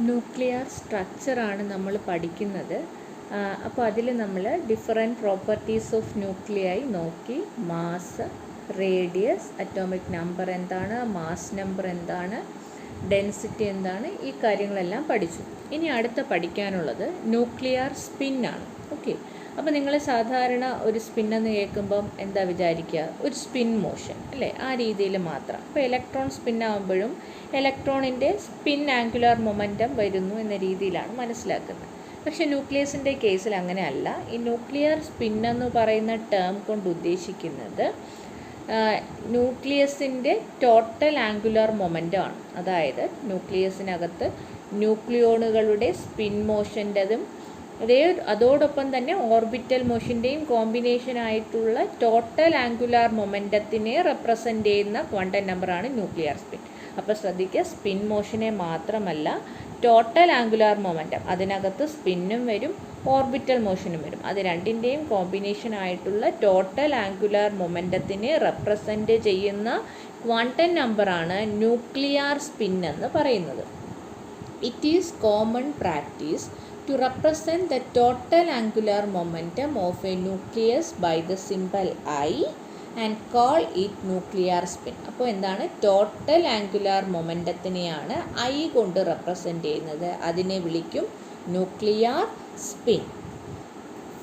Nuclear സ്ട്രക്ചറാണ് നമ്മൾ പഠിക്കുന്നത്. അപ്പോൾ അതിൽ നമ്മൾ ഡിഫറെൻറ്റ് പ്രോപ്പർട്ടീസ് ഓഫ് ന്യൂക്ലിയായി നോക്കി. മാസ്, റേഡിയസ്, അറ്റോമിക് നമ്പർ എന്താണ്, മാസ് നമ്പർ എന്താണ്, ഡെൻസിറ്റി എന്താണ്, ഈ കാര്യങ്ങളെല്ലാം പഠിച്ചു. ഇനി അടുത്ത പഠിക്കാനുള്ളത് ന്യൂക്ലിയർ സ്പിന്നാണ്. ഓക്കെ, അപ്പോൾ നിങ്ങൾ സാധാരണ ഒരു സ്പിന്നെന്ന് കേൾക്കുമ്പം എന്താ വിചാരിക്കുക? ഒരു സ്പിൻ മോഷൻ അല്ലേ, ആ രീതിയിൽ മാത്രം. അപ്പോൾ ഇലക്ട്രോൺ സ്പിന്നാകുമ്പോഴും ഇലക്ട്രോണിൻ്റെ സ്പിൻ ആംഗുലാർ മൊമെൻറ്റം വരുന്നു എന്ന രീതിയിലാണ് മനസ്സിലാക്കുന്നത്. പക്ഷേ ന്യൂക്ലിയസിൻ്റെ കേസിൽ അങ്ങനെ അല്ല. ഈ ന്യൂക്ലിയർ സ്പിന്നെന്ന് പറയുന്ന ടേം കൊണ്ട് ഉദ്ദേശിക്കുന്നത് ന്യൂക്ലിയസിൻ്റെ ടോട്ടൽ ആംഗുലാർ മൊമെൻറ്റം ആണ്. അതായത് ന്യൂക്ലിയസിനകത്ത് ന്യൂക്ലിയോണുകളുടെ സ്പിൻ മോഷൻ്റെതും അതോടൊപ്പം തന്നെ ഓർബിറ്റൽ മോഷൻ്റെയും കോമ്പിനേഷൻ ആയിട്ടുള്ള ടോട്ടൽ ആംഗുലാർ മൊമെൻറ്റത്തിനെ റെപ്രസെൻ്റ് ചെയ്യുന്ന ക്വാണ്ടം നമ്പറാണ് ന്യൂക്ലിയർ സ്പിൻ. അപ്പോൾ ശ്രദ്ധിക്കുക, സ്പിൻ മോഷനെ മാത്രമല്ല ടോട്ടൽ ആംഗുലാർ മൊമെൻറ്റം, അതിനകത്ത് സ്പിന്നും വരും ഓർബിറ്റൽ മോഷനും വരും. അത് രണ്ടിൻ്റെയും കോമ്പിനേഷൻ ആയിട്ടുള്ള ടോട്ടൽ ആംഗുലാർ മൊമെൻറ്റത്തിനെ റെപ്രസെൻ്റ് ചെയ്യുന്ന ക്വാണ്ടം നമ്പറാണ് ന്യൂക്ലിയർ സ്പിൻ എന്ന് പറയുന്നത്. It is common practice to represent the total angular momentum of a nucleus by the symbol I and call it nuclear spin. അപ്പോൾ എന്താണ്? ടോട്ടൽ ആംഗുലാർ മൊമെൻറ്റത്തിനെയാണ് I കൊണ്ട് represent ചെയ്യുന്നത്. അതിനെ വിളിക്കും nuclear spin.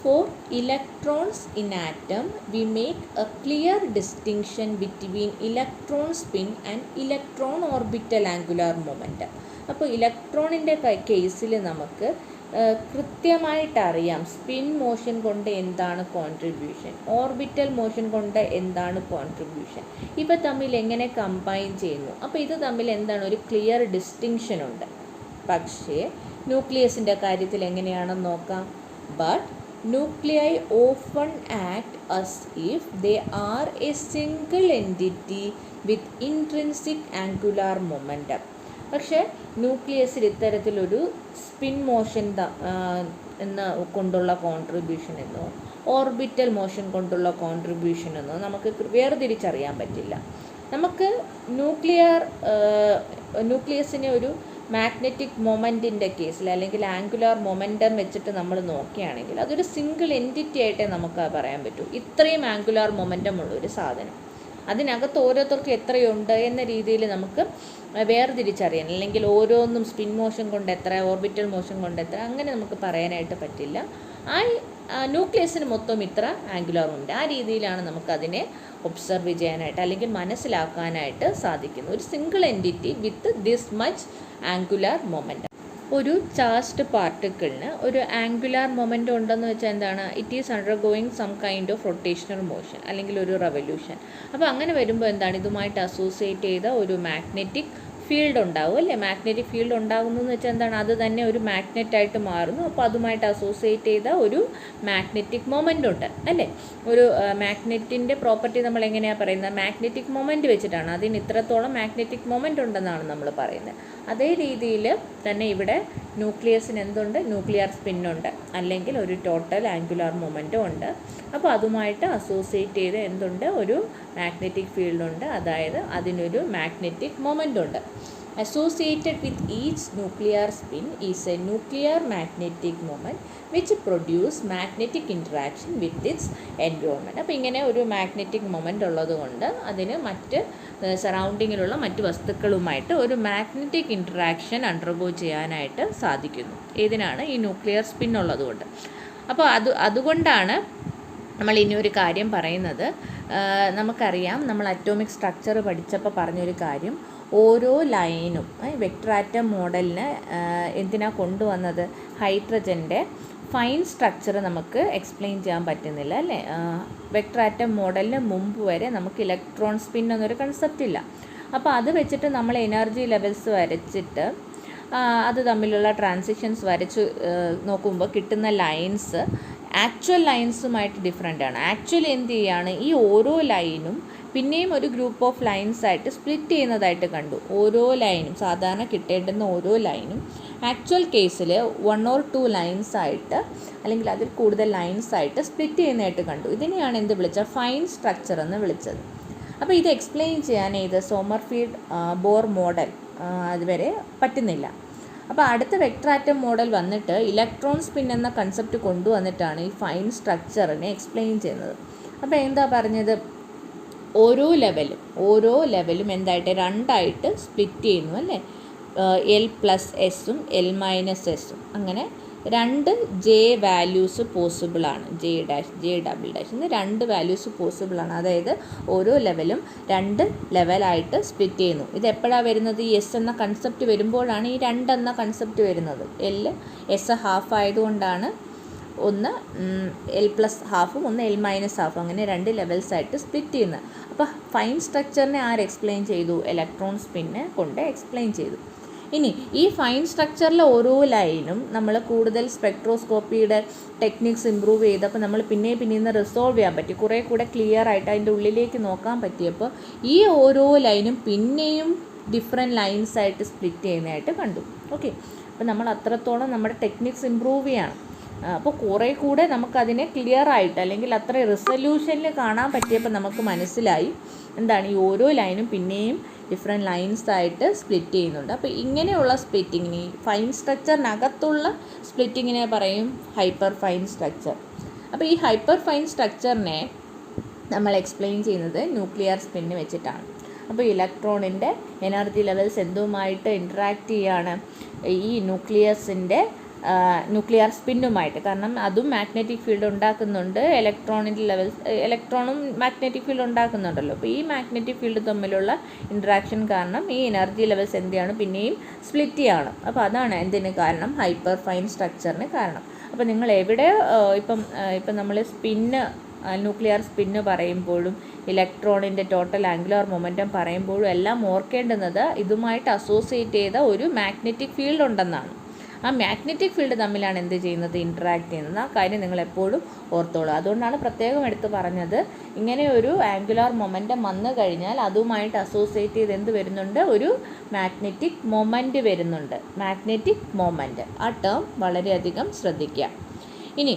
For electrons in atom, we make a clear distinction between electron spin and electron orbital angular momentum. അപ്പോൾ ഇലക്ട്രോണിൻ്റെ കേസിൽ നമുക്ക് കൃത്യമായിട്ടറിയാം spin motion കൊണ്ട് എന്താണ് കോൺട്രിബ്യൂഷൻ, ഓർബിറ്റൽ മോഷൻ കൊണ്ട് എന്താണ് കോൺട്രിബ്യൂഷൻ, ഇവ തമ്മിൽ എങ്ങനെ കമ്പൈൻ ചെയ്യുന്നു. അപ്പോൾ ഇത് തമ്മിൽ എന്താണ്, ഒരു ക്ലിയർ ഡിസ്റ്റിങ്ഷൻ ഉണ്ട്. പക്ഷേ ന്യൂക്ലിയസിൻ്റെ കാര്യത്തിൽ എങ്ങനെയാണെന്ന് നോക്കാം. But nuclei often act as if they are a single entity with intrinsic angular momentum. പക്ഷേ ന്യൂക്ലിയസിൽ ഇത്തരത്തിലൊരു സ്പിൻ മോഷൻ കൊണ്ടുള്ള കോൺട്രിബ്യൂഷൻ എന്നോ ഓർബിറ്റൽ മോഷൻ കൊണ്ടുള്ള കോൺട്രിബ്യൂഷൻ എന്നോ നമുക്ക് വേർതിരിച്ചറിയാൻ പറ്റില്ല. നമുക്ക് ന്യൂക്ലിയസിനെ ഒരു മാഗ്നറ്റിക് മൊമെൻറ്റിൻ്റെ കേസിൽ അല്ലെങ്കിൽ ആംഗുലാർ മൊമെൻറ്റം വെച്ചിട്ട് നമ്മൾ നോക്കുകയാണെങ്കിൽ അതൊരു സിംഗിൾ എൻറ്റിറ്റി ആയിട്ടേ നമുക്ക് പറയാൻ പറ്റൂ. ഇത്രയും ആംഗുലാർ മൊമെൻറ്റം ഉള്ള ഒരു സാധനം, അതിനകത്ത് ഓരോരുത്തർക്കും എത്രയുണ്ട് എന്ന രീതിയിൽ നമുക്ക് വേർതിരിച്ചറിയാൻ, അല്ലെങ്കിൽ ഓരോന്നും സ്പിൻ മോഷൻ കൊണ്ട് എത്ര, ഓർബിറ്റൽ മോഷൻ കൊണ്ട് എത്ര, അങ്ങനെ നമുക്ക് പറയാനായിട്ട് പറ്റില്ല. ന്യൂക്ലിയസിന് മൊത്തം ഇത്ര ആംഗുലാർ ഉണ്ട്, ആ രീതിയിലാണ് നമുക്കതിനെ ഒബ്സർവ് ചെയ്യാനായിട്ട് അല്ലെങ്കിൽ മനസ്സിലാക്കാനായിട്ട് സാധിക്കുന്നത്. ഒരു single entity with this much angular momentum. ഒരു ചാർജ്ഡ് പാർട്ടിക്കിളിന് ഒരു ആംഗുലാർ മൊമെൻറ്റം ഉണ്ടെന്ന് വെച്ചാൽ എന്താണ്? It is undergoing some kind of rotational motion അല്ലെങ്കിൽ ഒരു റെവല്യൂഷൻ. അപ്പോൾ അങ്ങനെ വരുമ്പോൾ എന്താണ്, ഇതുമായിട്ട് അസോസിയേറ്റ് ചെയ്ത ഒരു മാഗ്നറ്റിക് ഫീൽഡ് ഉണ്ടാവും അല്ലേ. മാഗ്നറ്റിക് ഫീൽഡ് ഉണ്ടാകുന്നു എന്ന് വെച്ചാൽ എന്താണ്, അത് തന്നെ ഒരു മാഗ്നറ്റായിട്ട് മാറുന്നു. അപ്പോൾ അതുമായിട്ട് അസോസിയേറ്റ് ചെയ്ത ഒരു മാഗ്നറ്റിക് മൊമെൻ്റ് ഉണ്ട് അല്ലേ. ഒരു മാഗ്നറ്റിൻ്റെ പ്രോപ്പർട്ടി നമ്മൾ എങ്ങനെയാണ് പറയുന്നത്? മാഗ്നറ്റിക് മൊമെൻറ്റ് വെച്ചിട്ടാണ്. അതിന് ഇത്രത്തോളം മാഗ്നറ്റിക് മൊമെൻ്റ് ഉണ്ടെന്നാണ് നമ്മൾ പറയുന്നത്. അതേ രീതിയിൽ തന്നെ ഇവിടെ ന്യൂക്ലിയസിന് എന്തുണ്ട്? ന്യൂക്ലിയർ സ്പിന്നുണ്ട്, അല്ലെങ്കിൽ ഒരു ടോട്ടൽ ആംഗുലാർ മൊമെൻറ്റും ഉണ്ട്. അപ്പോൾ അതുമായിട്ട് അസോസിയേറ്റ് ചെയ്ത് എന്തുണ്ട്? ഒരു മാഗ്നറ്റിക് ഫീൽഡുണ്ട്, അതായത് അതിനൊരു മാഗ്നറ്റിക് മൊമെൻ്റ് ഉണ്ട്. Associated with each nuclear spin is a nuclear magnetic moment which produce magnetic interaction with its environment. അപ്പോൾ ഇങ്ങനെ ഒരു മാഗ്നറ്റിക് മൊമെൻ്റ് ഉള്ളത് കൊണ്ട് അതിന് മറ്റ് സറൗണ്ടിങ്ങിലുള്ള മറ്റ് വസ്തുക്കളുമായിട്ട് ഒരു മാഗ്നറ്റിക് ഇൻട്രാക്ഷൻ അണ്ടർഗോ ചെയ്യാനായിട്ട് സാധിക്കുന്നു. ഇതിനാണ് ഈ ന്യൂക്ലിയർ സ്പിൻ ഉള്ളതുകൊണ്ട്. അപ്പോൾ അതുകൊണ്ടാണ് നമ്മൾ ഇനി ഒരു കാര്യം പറയുന്നത്. നമുക്കറിയാം, നമ്മൾ അറ്റോമിക് സ്ട്രക്ചർ പഠിച്ചപ്പോൾ പറഞ്ഞൊരു കാര്യം, ഓരോ ലൈനും വെക്ടർ ആറ്റം മോഡലിന് എന്തിനാണ് കൊണ്ടുവന്നത്? ഹൈഡ്രജൻ്റെ ഫൈൻ സ്ട്രക്ചർ നമുക്ക് എക്സ്പ്ലെയിൻ ചെയ്യാൻ പറ്റുന്നില്ല അല്ലേ. വെക്ടർ ആറ്റം മോഡലിന് മുമ്പ് വരെ നമുക്ക് ഇലക്ട്രോൺ സ്പിൻ എന്നൊരു കൺസെപ്റ്റ് ഇല്ല. അപ്പോൾ അത് വെച്ചിട്ട് നമ്മൾ എനർജി ലെവൽസ് വരച്ചിട്ട് അത് തമ്മിലുള്ള ട്രാൻസിഷൻസ് വരച്ച് നോക്കുമ്പോൾ കിട്ടുന്ന ലൈൻസ് ആക്ച്വൽ ലൈൻസുമായിട്ട് ഡിഫറെൻ്റ് ആണ്. ആക്ച്വലി എന്ത് ചെയ്യുകയാണ്, ഈ ഓരോ ലൈനും പിന്നെയും ഒരു ഗ്രൂപ്പ് ഓഫ് ലൈൻസ് ആയിട്ട് സ്പ്ലിറ്റ് ചെയ്യുന്നതായിട്ട് കണ്ടു. ഓരോ ലൈനും സാധാരണ കിട്ടേണ്ടുന്ന ഓരോ ലൈനും ആക്ച്വൽ കേസിൽ 1 or 2 ലൈൻസ് ആയിട്ട് അല്ലെങ്കിൽ അതിൽ കൂടുതൽ ലൈൻസ് ആയിട്ട് സ്പ്ലിറ്റ് ചെയ്യുന്നതായിട്ട് കണ്ടു. ഇതിനെയാണ് എന്ത് വിളിച്ചത്? ഫൈൻ സ്ട്രക്ചർ എന്ന് വിളിച്ചത്. അപ്പോൾ ഇത് എക്സ്പ്ലെയിൻ ചെയ്യാൻ ഇത് സോമർഫീൽഡ് ബോർ മോഡൽ അതുവരെ പറ്റുന്നില്ല. അപ്പോൾ അടുത്ത വെക്ടർ ആറ്റം മോഡൽ വന്നിട്ട് ഇലക്ട്രോൺ സ്പിൻ എന്ന കൺസെപ്റ്റ് കൊണ്ടുവന്നിട്ടാണ് ഈ ഫൈൻ സ്ട്രക്ചറിനെ എക്സ്പ്ലെയിൻ ചെയ്യുന്നത്. അപ്പോൾ എന്താ പറഞ്ഞത്, ഓരോ ലെവലും എന്തായിട്ട് രണ്ടായിട്ട് സ്പ്ലിറ്റ് ചെയ്യുന്നു അല്ലേ. L+Sഉം L-S അങ്ങനെ രണ്ട് ജെ വാല്യൂസ് പോസിബിളാണ്. J', എന്ന് രണ്ട് വാല്യൂസ് പോസിബിളാണ്. അതായത് ഓരോ ലെവലും രണ്ട് ലെവലായിട്ട് സ്പ്ലിറ്റ് ചെയ്യുന്നു. ഇത് എപ്പോഴാണ് വരുന്നത്, ഈ എസ് എന്ന കൺസെപ്റ്റ് വരുമ്പോഴാണ് ഈ രണ്ടെന്ന കൺസെപ്റ്റ് വരുന്നത്. S½ ആയതുകൊണ്ടാണ് ഒന്ന് L+½ ഒന്ന് L-½ അങ്ങനെ രണ്ട് ലെവൽസായിട്ട് സ്പ്ലിറ്റ് ചെയ്യുന്നത്. അപ്പോൾ ഫൈൻ സ്ട്രക്ചറിനെ എക്സ്പ്ലെയിൻ ചെയ്തു, ഇലക്ട്രോൺ സ്പിന്നെ കൊണ്ട് എക്സ്പ്ലെയിൻ ചെയ്തു. ഇനി ഈ ഫൈൻ സ്ട്രക്ചറിലെ ഓരോ ലൈനും നമ്മൾ കൂടുതൽ സ്പെക്ട്രോസ്കോപ്പിയുടെ ടെക്നിക്സ് ഇമ്പ്രൂവ് ചെയ്തപ്പോൾ നമ്മൾ പിന്നെയും റിസോൾവ് ചെയ്യാൻ പറ്റി, കുറേ കൂടെ ക്ലിയർ ആയിട്ട് അതിൻ്റെ ഉള്ളിലേക്ക് നോക്കാൻ പറ്റിയപ്പോൾ ഈ ഓരോ ലൈനും പിന്നെയും ഡിഫറെൻറ്റ് ലൈൻസായിട്ട് സ്പ്ലിറ്റ് ചെയ്യുന്നതായിട്ട് കണ്ടു. ഓക്കെ, അപ്പോൾ നമ്മൾ അത്രത്തോളം നമ്മുടെ ടെക്നിക്സ് ഇമ്പ്രൂവ് ചെയ്യണം. അപ്പോൾ കുറേ കൂടെ നമുക്കതിനെ ക്ലിയർ ആയിട്ട് അല്ലെങ്കിൽ അത്ര റിസൊല്യൂഷനിൽ കാണാൻ പറ്റിയപ്പോൾ നമുക്ക് മനസ്സിലായി എന്താണ് ഈ ഓരോ ലൈനും പിന്നെയും ഡിഫറെൻറ്റ് ലൈൻസായിട്ട് സ്പ്ലിറ്റ് ചെയ്യുന്നുണ്ട്. അപ്പോൾ ഇങ്ങനെയുള്ള സ്പ്ലിറ്റിങ്ങിന് ഫൈൻ സ്ട്രക്ചറിനകത്തുള്ള സ്പ്ലിറ്റിങ്ങിനെ പറയും ഹൈപ്പർ ഫൈൻ സ്ട്രക്ചർ. അപ്പോൾ ഈ ഹൈപ്പർ ഫൈൻ സ്ട്രക്ചറിനെ നമ്മൾ എക്സ്പ്ലെയിൻ ചെയ്യുന്നത് ന്യൂക്ലിയർ സ്പിന്ന് വെച്ചിട്ടാണ്. അപ്പോൾ ഇലക്ട്രോണിൻ്റെ എനർജി ലെവൽസ് എന്തുമായിട്ട് ഇൻട്രാക്ട് ചെയ്യുകയാണ്, ഈ ന്യൂക്ലിയർ സ്പിന്നുമായിട്ട്. കാരണം അതും മാഗ്നറ്റിക് ഫീൽഡ് ഉണ്ടാക്കുന്നുണ്ട്, ഇലക്ട്രോണും മാഗ്നറ്റിക് ഫീൽഡ് ഉണ്ടാക്കുന്നുണ്ടല്ലോ. അപ്പോൾ ഈ മാഗ്നറ്റിക് ഫീൽഡ് തമ്മിലുള്ള ഇൻട്രാക്ഷൻ കാരണം ഈ എനർജി ലെവൽസ് എന്ത് ചെയ്യാണ്, പിന്നെയും സ്പ്ലിറ്റ് ചെയ്യാണ്. അപ്പോൾ അതാണ് എന്തിന് കാരണം, ഹൈപ്പർ ഫൈൻ സ്ട്രക്ചറിന് കാരണം. അപ്പോൾ നിങ്ങൾ എവിടെ ഇപ്പം നമ്മൾ ന്യൂക്ലിയർ സ്പിന്ന് പറയുമ്പോഴും ഇലക്ട്രോണിൻ്റെ ടോട്ടൽ ആംഗുലാർ മൊമെൻറ്റം പറയുമ്പോഴും എല്ലാം ഓർക്കേണ്ടുന്നത് ഇതുമായിട്ട് അസോസിയേറ്റ് ചെയ്ത ഒരു മാഗ്നറ്റിക് ഫീൽഡ് ഉണ്ടെന്നാണ്. ആ മാഗ്നറ്റിക് ഫീൽഡ് തമ്മിലാണ് എന്ത് ചെയ്യുന്നത്, ഇൻട്രാക്ട് ചെയ്യുന്നത്. ആ കാര്യം നിങ്ങൾ എപ്പോഴും ഓർത്തോളൂ. അതുകൊണ്ടാണ് പ്രത്യേകം എടുത്ത് പറഞ്ഞത്, ഇങ്ങനെ ഒരു ആംഗുലാർ മൊമെൻറ്റം വന്നു കഴിഞ്ഞാൽ അതുമായിട്ട് അസോസിയേറ്റ് ചെയ്ത് എന്ത് വരുന്നുണ്ട്, ഒരു മാഗ്നറ്റിക് മൊമെൻറ്റ് വരുന്നുണ്ട്. മാഗ്നറ്റിക് മൊമെൻറ്റ്, ആ ടേം വളരെയധികം ശ്രദ്ധിക്കുക. ഇനി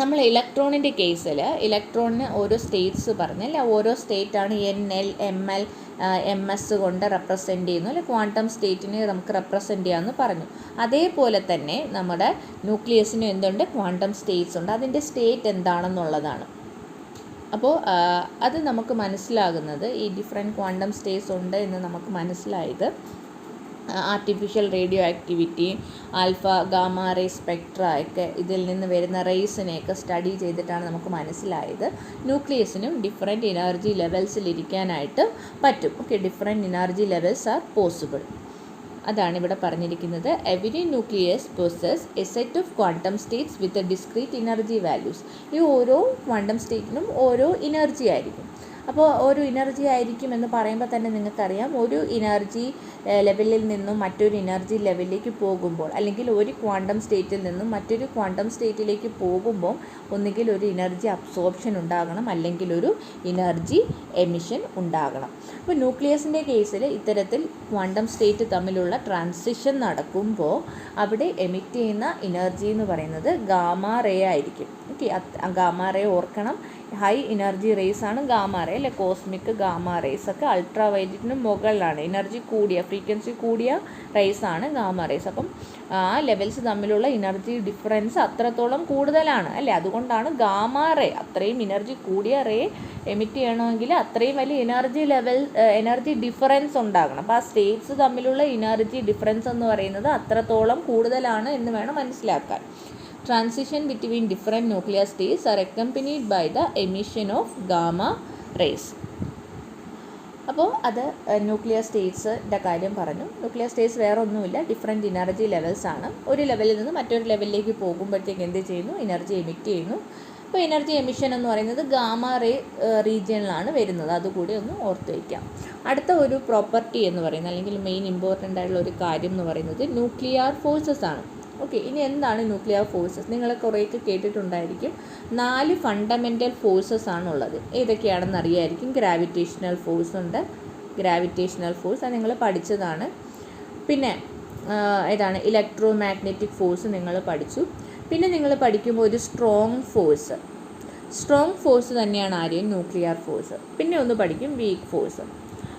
നമ്മൾ ഇലക്ട്രോണിൻ്റെ കേസിൽ ഇലക്ട്രോണിന് ഓരോ സ്റ്റേറ്റ്സ് പറഞ്ഞല്ലേ, ഓരോ സ്റ്റേറ്റാണ് NL, ML, MS കൊണ്ട് റെപ്രസെൻ്റ് ചെയ്യുന്നു, അല്ലെ ക്വാണ്ടം സ്റ്റേറ്റിനെ നമുക്ക് റെപ്രസെൻ്റ് ചെയ്യാമെന്ന് പറഞ്ഞു. അതേപോലെ തന്നെ നമ്മുടെ ന്യൂക്ലിയസിനും എന്തുണ്ട്, ക്വാണ്ടം സ്റ്റേറ്റ്സ് ഉണ്ട്. അതിൻ്റെ സ്റ്റേറ്റ് എന്താണെന്നുള്ളതാണ്. അപ്പോൾ അത് നമുക്ക് മനസ്സിലാകുന്നത് ഈ ഡിഫറെൻറ്റ് ക്വാണ്ടം സ്റ്റേറ്റ്സ് ഉണ്ട് എന്ന് നമുക്ക് മനസ്സിലായത് artificial radioactivity, alpha gamma ray spectra ഒക്കെ ഇതിൽ നിന്ന് വരുന്ന റേസിനെയൊക്കെ സ്റ്റഡി ചെയ്തിട്ടാണ് നമുക്ക് മനസ്സിലായത് ന്യൂക്ലിയസിനും ഡിഫറെൻറ്റ് എനർജി ലെവൽസിലിരിക്കാനായിട്ട് പറ്റും. Okay, different energy levels are possible. അതാണ് ഇവിടെ പറഞ്ഞിരിക്കുന്നത്. Every nucleus possess A set of quantum States with discrete energy values. ഈ ഓരോ ക്വാണ്ടം സ്റ്റേറ്റിനും ഓരോ എനർജി ആയിരിക്കും. അപ്പോൾ ഒരു എനർജി ആയിരിക്കും എന്ന് പറയുമ്പോൾ തന്നെ നിങ്ങൾക്കറിയാം, ഒരു എനർജി ലെവലിൽ നിന്നും മറ്റൊരു എനർജി ലെവലിലേക്ക് പോകുമ്പോൾ, അല്ലെങ്കിൽ ഒരു ക്വാണ്ടം സ്റ്റേറ്റിൽ നിന്നും മറ്റൊരു ക്വാണ്ടം സ്റ്റേറ്റിലേക്ക് പോകുമ്പോൾ ഒന്നുകിൽ ഒരു എനർജി അബ്സോർപ്ഷൻ ഉണ്ടാകണം, അല്ലെങ്കിൽ ഒരു എനർജി എമിഷൻ ഉണ്ടാകണം. അപ്പോൾ ന്യൂക്ലിയസിൻ്റെ കേസിൽ ഇത്തരത്തിൽ ക്വാണ്ടം സ്റ്റേറ്റ് തമ്മിലുള്ള ട്രാൻസിഷൻ നടക്കുമ്പോൾ അവിടെ എമിറ്റ് ചെയ്യുന്ന എനർജി എന്ന് പറയുന്നത് ഗാമ റേ ആയിരിക്കും. ഓക്കെ, ഗാമ റേ ഓർക്കണം, ഹൈ എനർജി റേസ് ആണ് ഗാമ റേ, അല്ലെ കോസ്മിക് ഗാമ റേസ് ഒക്കെ അൾട്രാ വയലറ്റിന് മുകളിലാണ്, എനർജി കൂടിയ ഫ്രീക്വൻസി കൂടിയ റേസ് ആണ് ഗാമ റേസ്. അപ്പം ആ ലെവൽസ് തമ്മിലുള്ള എനർജി ഡിഫറൻസ് അത്രത്തോളം കൂടുതലാണ്, അല്ലേ. അതുകൊണ്ടാണ് ഗാമ റേ, അത്രയും എനർജി കൂടിയ റേ എമിറ്റ് ചെയ്യണമെങ്കിൽ അത്രയും വലിയ എനർജി ഡിഫറൻസ് ഉണ്ടാകണം. അപ്പോൾ ആ സ്റ്റേറ്റ്സ് തമ്മിലുള്ള എനർജി ഡിഫറൻസ് എന്ന് പറയുന്നത് അത്രത്തോളം കൂടുതലാണ് എന്ന് വേണം മനസ്സിലാക്കാൻ. Transition between different nuclear states are accompanied by the emission of gamma rays. അപ്പോൾ അത് ന്യൂക്ലിയർ സ്റ്റേറ്റ്സിൻ്റെ കാര്യം പറഞ്ഞു. ന്യൂക്ലിയർ സ്റ്റേറ്റ്സ് വേറെ ഒന്നുമില്ല, ഡിഫറെൻറ്റ് എനർജി ലെവൽസ് ആണ്. ഒരു ലെവലിൽ നിന്ന് മറ്റൊരു ലെവലിലേക്ക് പോകുമ്പോഴത്തേക്ക് എന്ത് ചെയ്യുന്നു, എനർജി എമിറ്റ് ചെയ്യുന്നു. അപ്പോൾ എനർജി എമിഷൻ എന്ന് പറയുന്നത് ഗാമ റേ റീജിയനിലാണ് വരുന്നത്, അതുകൂടി ഒന്ന് ഓർത്ത് വയ്ക്കാം. അടുത്ത ഒരു പ്രോപ്പർട്ടി എന്ന് പറയുന്നത്, അല്ലെങ്കിൽ മെയിൻ ഇമ്പോർട്ടൻ്റ് ആയിട്ടുള്ള ഒരു കാര്യം എന്ന് പറയുന്നത് ന്യൂക്ലിയർ ഫോഴ്സസ് ആണ്. ഓക്കെ, ഇനി എന്താണ് ന്യൂക്ലിയർ ഫോഴ്സസ്? നിങ്ങൾ കുറേയൊക്കെ കേട്ടിട്ടുണ്ടായിരിക്കും. 4 ഫണ്ടമെൻ്റൽ ഫോഴ്സസ് ആണുള്ളത്. ഏതൊക്കെയാണെന്ന് അറിയായിരിക്കും. ഗ്രാവിറ്റേഷണൽ ഫോഴ്സ് ഉണ്ട്, ഗ്രാവിറ്റേഷണൽ ഫോഴ്സ് അത് നിങ്ങൾ പഠിച്ചതാണ്. പിന്നെ ഏതാണ്, ഇലക്ട്രോ മാഗ്നറ്റിക് ഫോഴ്സ് നിങ്ങൾ പഠിച്ചു. പിന്നെ നിങ്ങൾ പഠിക്കുമ്പോൾ ഒരു സ്ട്രോങ് ഫോഴ്സ് തന്നെയാണ് ആരെയും ന്യൂക്ലിയർ ഫോഴ്സ്. പിന്നെ ഒന്ന് പഠിക്കും വീക്ക് ഫോഴ്സ്.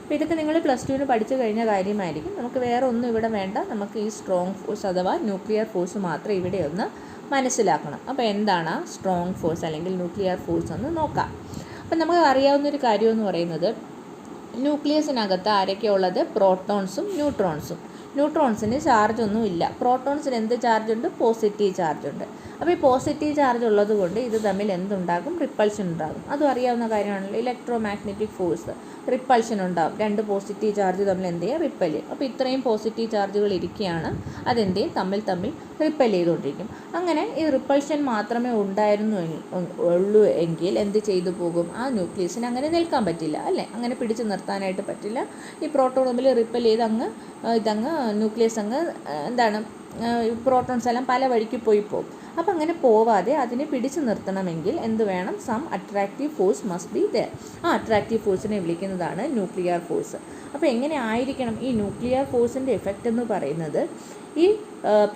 അപ്പോൾ ഇതൊക്കെ നിങ്ങൾ പ്ലസ് ടുവിന് പഠിച്ചു കഴിഞ്ഞ കാര്യമായിരിക്കും. നമുക്ക് വേറെ ഒന്നും ഇവിടെ വേണ്ട. നമുക്ക് ഈ സ്ട്രോങ് ഫോഴ്സ് അഥവാ ന്യൂക്ലിയർ ഫോഴ്സ് മാത്രം ഇവിടെ ഒന്ന് മനസ്സിലാക്കണം. അപ്പോൾ എന്താണ് സ്ട്രോങ് ഫോഴ്സ് അല്ലെങ്കിൽ ന്യൂക്ലിയർ ഫോഴ്സ് എന്ന് നോക്കാം. അപ്പം നമുക്ക് അറിയാവുന്നൊരു കാര്യമെന്ന് പറയുന്നത് ന്യൂക്ലിയസിനകത്ത് ആരൊക്കെയാണ് ഉള്ളത്? പ്രോട്ടോൺസും ന്യൂട്രോൺസും. ന്യൂട്രോൺസിന് ചാർജൊന്നും ഇല്ല. പ്രോട്ടോൺസിന് എന്ത് ചാർജുണ്ട്? പോസിറ്റീവ് ചാർജുണ്ട്. അപ്പോൾ ഈ പോസിറ്റീവ് ചാർജ് ഉള്ളത് കൊണ്ട് ഇത് തമ്മിൽ എന്തുണ്ടാകും? റിപ്പൾഷൻ ഉണ്ടാകും. അതും അറിയാവുന്ന കാര്യമാണല്ലോ. ഇലക്ട്രോ മാഗ്നറ്റിക് ഫോഴ്സ്, റിപ്പൾഷൻ ഉണ്ടാകും. രണ്ട് പോസിറ്റീവ് ചാർജ് തമ്മിൽ എന്ത് ചെയ്യും? റിപ്പൽ ചെയ്യും. അപ്പോൾ ഇത്രയും പോസിറ്റീവ് ചാർജുകൾ ഇരിക്കുകയാണ്, അതെന്ത് ചെയ്യും? തമ്മിൽ റിപ്പൽ ചെയ്തുകൊണ്ടിരിക്കും. അങ്ങനെ ഈ റിപ്പൾഷൻ മാത്രമേ ഉള്ളൂ എങ്കിൽ എന്ത് ചെയ്തു പോകും? ആ ന്യൂക്ലിയസിന് അങ്ങനെ നിൽക്കാൻ പറ്റില്ല, അല്ലേ? അങ്ങനെ പിടിച്ചു നിർത്താനായിട്ട് പറ്റില്ല. ഈ പ്രോട്ടോൺ തമ്മിൽ റിപ്പൽ ചെയ്ത് ഇതങ്ങ് ന്യൂക്ലിയസ് എന്താണ്, പ്രോട്ടോൺസ് എല്ലാം പല വഴിക്ക് പോകും. അപ്പോൾ അങ്ങനെ പോവാതെ അതിനെ പിടിച്ചു നിർത്തണമെങ്കിൽ എന്ത് വേണം? Some attractive force must be there. ആ അട്രാക്റ്റീവ് ഫോഴ്സിനെ വിളിക്കുന്നതാണ് ന്യൂക്ലിയർ ഫോഴ്സ്. അപ്പോൾ എങ്ങനെ ആയിരിക്കണം ഈ ന്യൂക്ലിയർ ഫോഴ്സിൻ്റെ എഫക്റ്റ് എന്ന് പറയുന്നത്? ഈ